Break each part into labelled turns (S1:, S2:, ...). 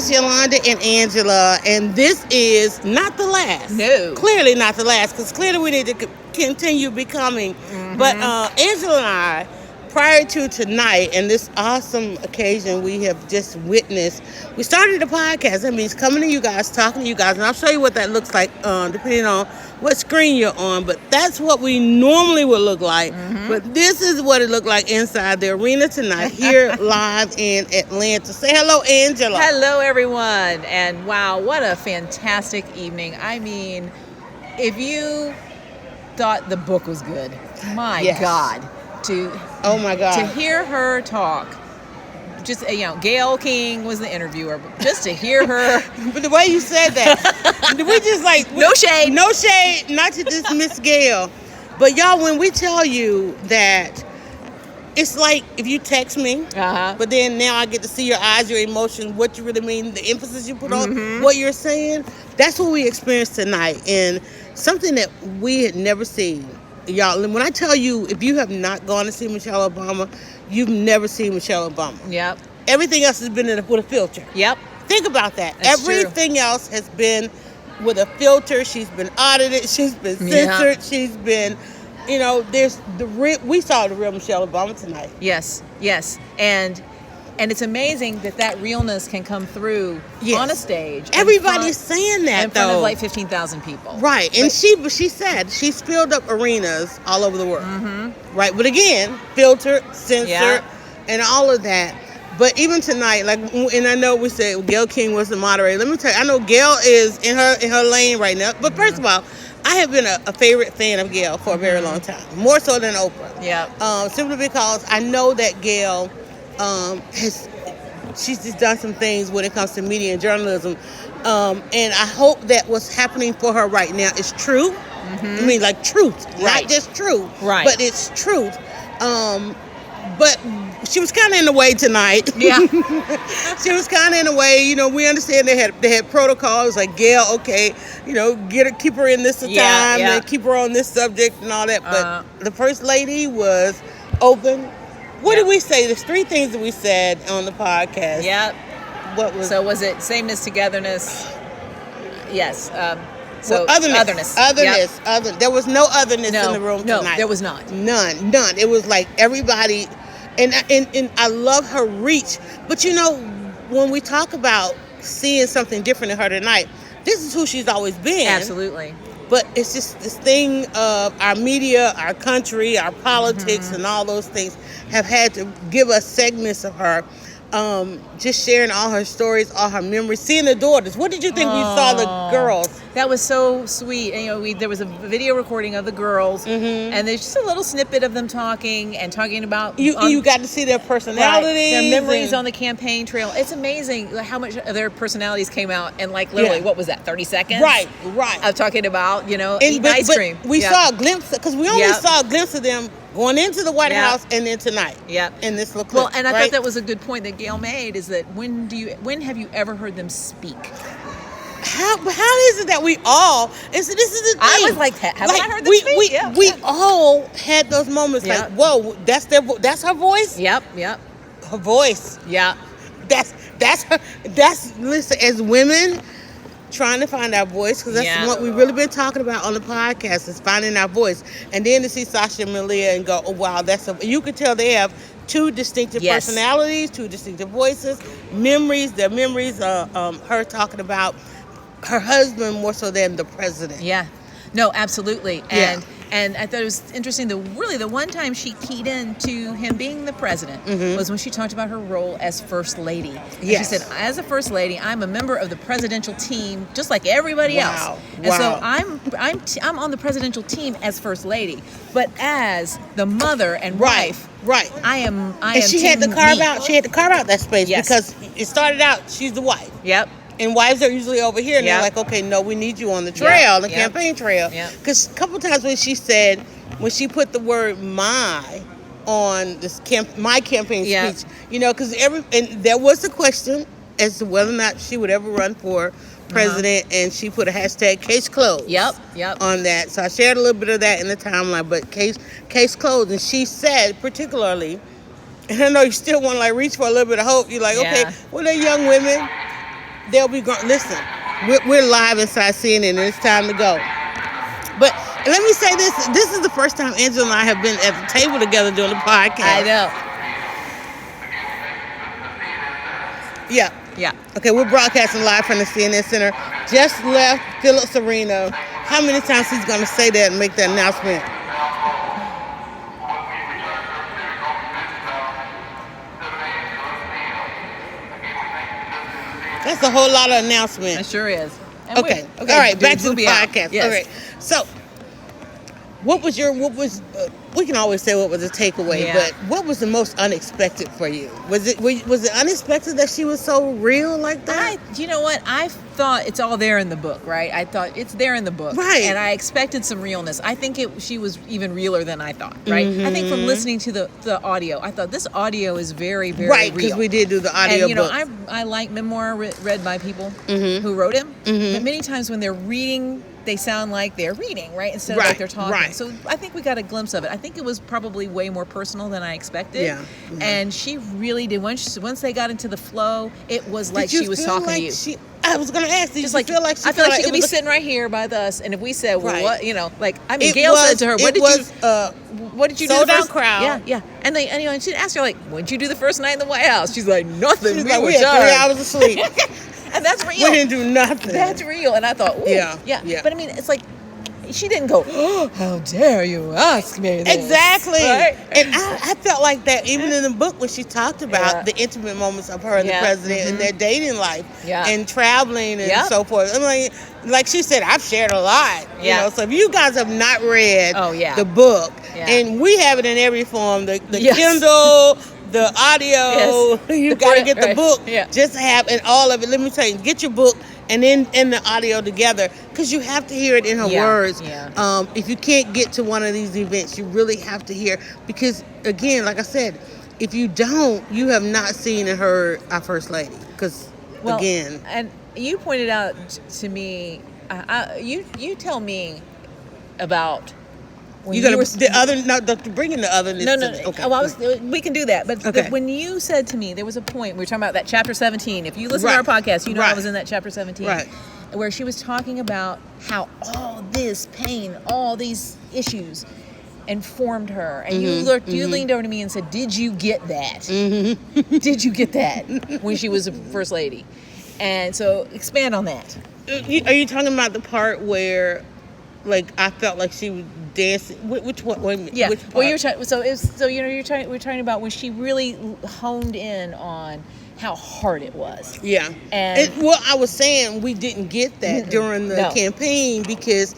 S1: It's Yolanda and Angela, and this is not the last.
S2: No.
S1: Clearly not the last, because clearly we need to continue becoming.
S2: Mm-hmm.
S1: But Angela and I, prior to tonight and this awesome occasion we have just witnessed, we started a podcast. That means coming to you guys, talking to you guys, and I'll show you what that looks like depending on what screen you're on. But that's what we normally would look like. Mm-hmm. But this is what it looked like inside the arena tonight, here live in Atlanta. Say hello, Angela.
S2: Hello, everyone. And wow, what a fantastic evening. I mean, if you thought the book was good, my
S1: Yes.
S2: God.
S1: Oh my God.
S2: To hear her talk, just, Gayle King was the interviewer, but just to hear her.
S1: But the way you said that, we just like...
S2: No shade.
S1: No shade, not to dismiss Gayle. But y'all, when we tell you that, it's like if you text me, but then now I get to see your eyes, your emotions, what you really mean, the emphasis you put on what you're saying. That's what we experienced tonight, and something that we had never seen. Y'all, when I tell you, if you have not gone to see Michelle Obama, you've never seen Michelle Obama.
S2: Yep.
S1: Everything else has been with a filter.
S2: Yep.
S1: Think about that.
S2: That's
S1: Everything
S2: true.
S1: else has been with a filter. She's been audited. She's been censored. She's been, there's we saw the real Michelle Obama tonight.
S2: Yes. And it's amazing that realness can come through on a stage.
S1: Everybody's saying that,
S2: in front of like 15,000 people.
S1: Right. And she said she filled up arenas all over the world. Mm-hmm. Right. But again, filter, censor, and all of that. But even tonight, and I know we said Gayle King was the moderator. Let me tell you, I know Gayle is in her lane right now. But first of all, I have been a favorite fan of Gayle for a very long time, more so than Oprah.
S2: Yeah.
S1: Simply because I know that Gayle she's just done some things when it comes to media and journalism, and I hope that what's happening for her right now is true. I mean, like truth, not just true, but it's truth. But she was kind of in the way tonight. Yeah. She was kind of in the way. We understand they had protocols like Gayle, okay, keep her in this time and keep her on this subject and all that. But the First Lady was open. What did we say? There's 3 things that we said on the podcast.
S2: Yep.
S1: So
S2: was it sameness, togetherness? Yes.
S1: Otherness. There was no otherness in the room tonight.
S2: No, there was not.
S1: None. It was like everybody, and I love her reach. But when we talk about seeing something different in her tonight, this is who she's always been.
S2: Absolutely.
S1: But it's just this thing of our media, our country, our politics, and all those things have had to give us segments of her. Just sharing all her stories, all her memories, seeing the daughters. What did you think we saw the girls?
S2: That was so sweet. And, there was a video recording of the girls, and there's just a little snippet of them talking about...
S1: You got to see their personalities.
S2: Their memories on the campaign trail. It's amazing how much of their personalities came out in literally, what was that, 30 seconds?
S1: Right.
S2: Of talking about, eating ice cream.
S1: We saw a glimpse, because we only saw a glimpse of them going into the White House and then tonight.
S2: Yeah.
S1: In this little clip.
S2: Well, and I thought that was a good point that Gayle made, is that when have you ever heard them speak?
S1: How is it that we all, and so this is the thing.
S2: I was like, haven't I heard them speak?
S1: We all had those moments like, whoa, that's her voice?
S2: Yep.
S1: Her voice.
S2: Yeah.
S1: That's her, listen, as women trying to find our voice, because that's what we've really been talking about on the podcast, is finding our voice. And then to see Sasha and Malia and go, oh wow, you could tell they have 2 distinctive personalities, 2 distinctive voices, their memories, her talking about her husband more so than the president.
S2: Yeah. No, absolutely. And I thought it was interesting, the one time she keyed in to him being the president was when she talked about her role as First Lady. And she said, as a First Lady, I'm a member of the presidential team just like everybody else. And so I'm on the presidential team as First Lady, but as the mother and wife, I am
S1: and she had to carve out that space because it started out she's the wife.
S2: Yep.
S1: And wives are usually over here, and they're like, okay, no, we need you on the trail, the campaign trail. Because a couple times when she put the word "my" on this my campaign speech, because and there was a question as to whether or not she would ever run for president, and she put a hashtag case closed.
S2: Yep.
S1: On that, so I shared a little bit of that in the timeline, but case closed, and she said particularly, and I know you still want to reach for a little bit of hope. You're like, okay, well, they're young women. they'll be going. Listen, we're live inside CNN, and it's time to go. But let me say this: this is the first time Angela and I have been at the table together doing a podcast.
S2: I know.
S1: Yeah.
S2: Yeah.
S1: Okay, we're broadcasting live from the CNN Center. Just left Phillips Arena. How many times he's going to say that and make that announcement? That's a whole lot of announcement.
S2: It sure is.
S1: Okay. All right, back to the podcast.
S2: Yes.
S1: Okay. So, what was we can always say what was the takeaway, but what was the most unexpected for you? Was it unexpected that she was so real like that?
S2: You know what? I thought it's all there in the book, right? I thought it's there in the book.
S1: Right.
S2: And I expected some realness. I think she was even realer than I thought, right? I think from listening to the audio, I thought this audio is very, very
S1: right,
S2: real.
S1: because we did do the audio
S2: book. I like memoir read by people who wrote them, but many times when they're reading, they sound like they're reading, right? Instead of like they're talking. Right. So I think we got a glimpse of it. I think it was probably way more personal than I expected.
S1: Yeah.
S2: And she really did. Once they got into the flow, it was like she was talking to you.
S1: I was going to ask, did you feel like she
S2: I feel like she could be sitting right here by us, and if we said, well, what, Gail said to her, what did you do the first
S1: crowd.
S2: Yeah. And she'd ask her, like, what'd you do the first night in the White House? She's like, nothing.
S1: We had 3 hours of sleep.
S2: And that's real.
S1: We didn't do nothing.
S2: That's real. And I thought, ooh, yeah. But I mean, it's like, she didn't go, oh, how dare you ask me this?
S1: Exactly.
S2: Right?
S1: And I felt like that even in the book when she talked about the intimate moments of her and the president and their dating life and traveling and so forth. I mean, like she said, I've shared a lot. You know, so if you guys have not read the book, and we have it in every form, the Kindle, the audio, you got to get the book. Just have, and all of it. Let me tell you, get your book and then in the audio together, because you have to hear it in her words. If you can't get to one of these events, you really have to hear, because again, like I said, if you don't, you have not seen and heard our First Lady. Because again,
S2: and you pointed out to me, you tell me about.
S1: You're gonna bring in the otherness.
S2: No.
S1: Okay.
S2: Well, we can do that. But when you said to me, there was a point we were talking about that chapter 17. If you listen to our podcast, you know I was in that chapter 17, where she was talking about how all this pain, all these issues, informed her, and you leaned over to me and said, "Did you get that? Did you get that when she was a first lady?" And so, expand on that.
S1: Are you talking about the part where? Like, I felt like she was dancing. Which one? Wait a minute.
S2: Yeah.
S1: Which part?
S2: Well, we're talking about when she really honed in on how hard it was.
S1: Yeah.
S2: And
S1: I was saying we didn't get that during the campaign, because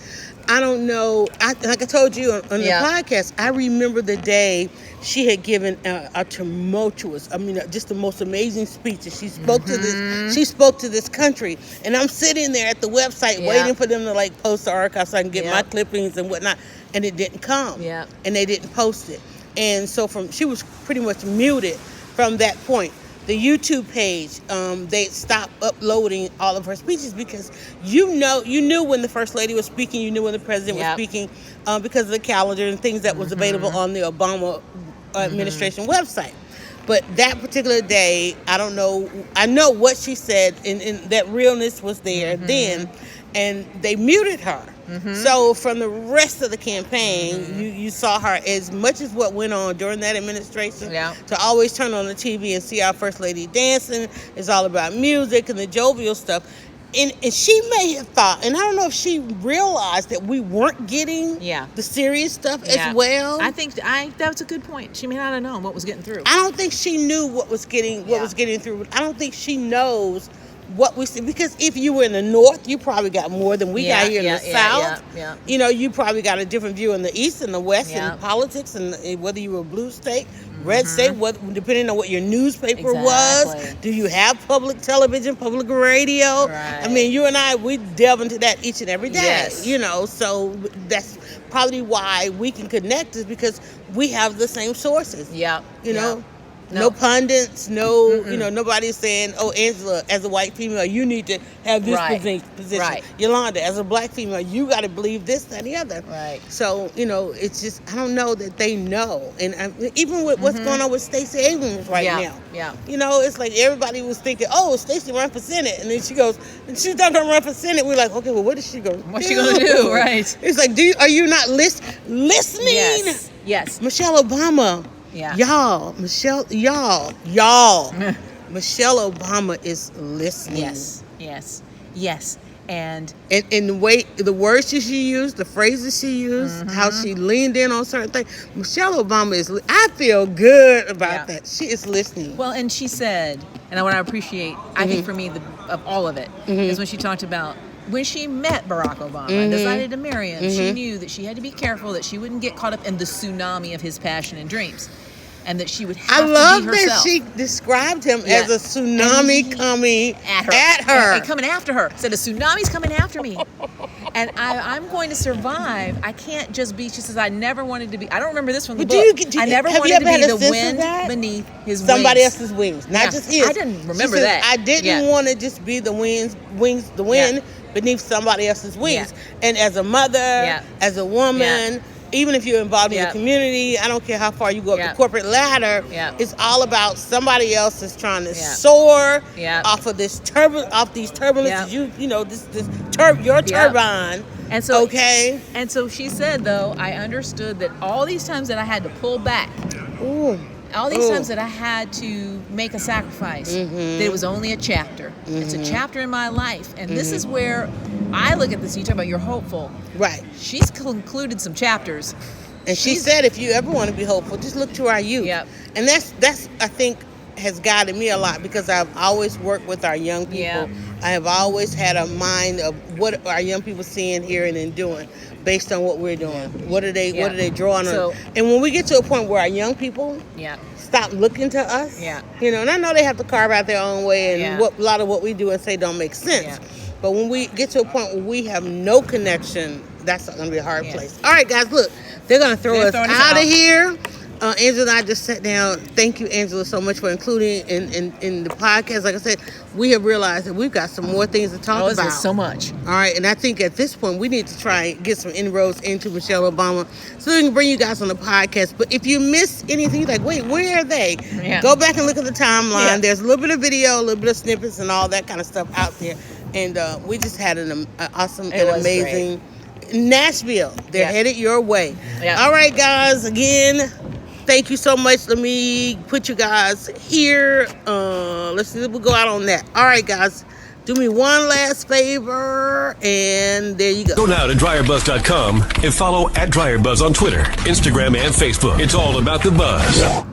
S1: I don't know. Like I told you on the podcast, I remember the day she had given a tumultuous, just the most amazing speech. And she spoke to this. She spoke to this country, and I'm sitting there at the website waiting for them to post the archive so I can get my clippings and whatnot, and it didn't come.
S2: Yeah.
S1: And they didn't post it, and so she was pretty much muted from that point. The YouTube page, they stopped uploading all of her speeches, because you knew when the First Lady was speaking, you knew when the President was speaking, because of the calendar and things that was available on the Obama administration website. But that particular day, I don't know. I know what she said, and that realness was there then, and they muted her. So from the rest of the campaign, you saw her, as much as what went on during that administration, to always turn on the TV and see our First Lady dancing. It's all about music and the jovial stuff. And she may have thought, and I don't know if she realized, that we weren't getting the serious stuff as well.
S2: I think that's a good point. She may not have known what was getting through.
S1: I don't think she knew what was getting through. I don't think she knows what we see, because if you were in the North, you probably got more than we got here in the South. You probably got a different view in the East and the West in politics, and whether you were a blue state, red state, depending on what your newspaper was. Do you have public television, public radio?
S2: Right.
S1: I mean, you and I, we delve into that each and every day. So that's probably why we can connect, is because we have the same sources. You know. No pundits, you know, nobody's saying, oh, Angela, as a white female, you need to have this position.
S2: Right.
S1: Yolanda, as a black female, you got to believe this, that, and the other.
S2: Right.
S1: So, you know, it's just, I don't know that they know. And even with what's going on with Stacey Abrams right now.
S2: Yeah.
S1: You know, it's like everybody was thinking, oh, Stacey run for Senate. And then she goes, and she's not going to run for Senate. We're like, okay, well, what is she going to do?
S2: What's she going to do? Right.
S1: It's like, are you not listening?
S2: Yes.
S1: Michelle Obama.
S2: Yeah.
S1: Y'all. Michelle Obama is listening.
S2: Yes. And
S1: the words she used, the phrases she used, how she leaned in on certain things. Michelle Obama I feel good about that. She is listening.
S2: Well, and she said, and what I appreciate, I think for me, of all of it, is when she talked about when she met Barack Obama and decided to marry him, she knew that she had to be careful that she wouldn't get caught up in the tsunami of his passion and dreams. And that she would have to be herself. I love that
S1: she described him as a tsunami coming at her.
S2: And coming after her. Said, a tsunami's coming after me. And I'm going to survive. I can't just be, she says, I never wanted to be, I don't remember this from the book. I never wanted to be the wind beneath his wings.
S1: Somebody else's wings, not just his.
S2: I didn't remember that.
S1: I didn't want to just be the wind beneath somebody else's wings. And as a mother, as a woman, even if you're involved in the community, I don't care how far you go up the corporate ladder, it's all about somebody else is trying to soar off of these turbulences. You know, your turbine.
S2: And so, and so she said, though, I understood that all these times that I had to pull back, all these times that I had to make a sacrifice, that it was only a chapter. It's a chapter in my life. And this is where I look at this. You talk about you're hopeful.
S1: Right.
S2: She's concluded some chapters.
S1: And she said, if you ever want to be hopeful, just look to our youth.
S2: Yep.
S1: And that's I think, has guided me a lot because I've always worked with our young people.
S2: Yeah.
S1: I have always had a mind of what our young people seeing, hearing, and doing based on what we're doing. What are they drawing on? And when we get to a point where our young people stop looking to us, you know, and I know they have to carve out their own way, and a lot of what we do and say don't make sense. But when we get to a point where we have no connection, that's going to be a hard place. All right, guys, look, they're going to throw us out of here. Angela and I just sat down. Thank you, Angela, so much for including in the podcast. Like I said, we have realized that we've got some more things to talk about.
S2: So much.
S1: All right, and I think at this point, we need to try and get some inroads into Michelle Obama so we can bring you guys on the podcast. But if you miss anything, you're like, wait, where are they? Go back and look at the timeline. There's a little bit of video, a little bit of snippets, and all that kind of stuff out there. And we just had an awesome and amazing Nashville. They're headed your way. All right, guys, again, thank you so much. Let me put you guys here. Let's see, we'll go out on that. All right, guys, do me one last favor, and there you go.
S3: Go now to DryerBuzz.com and follow @DryerBuzz on Twitter, Instagram, and Facebook. It's all about the buzz.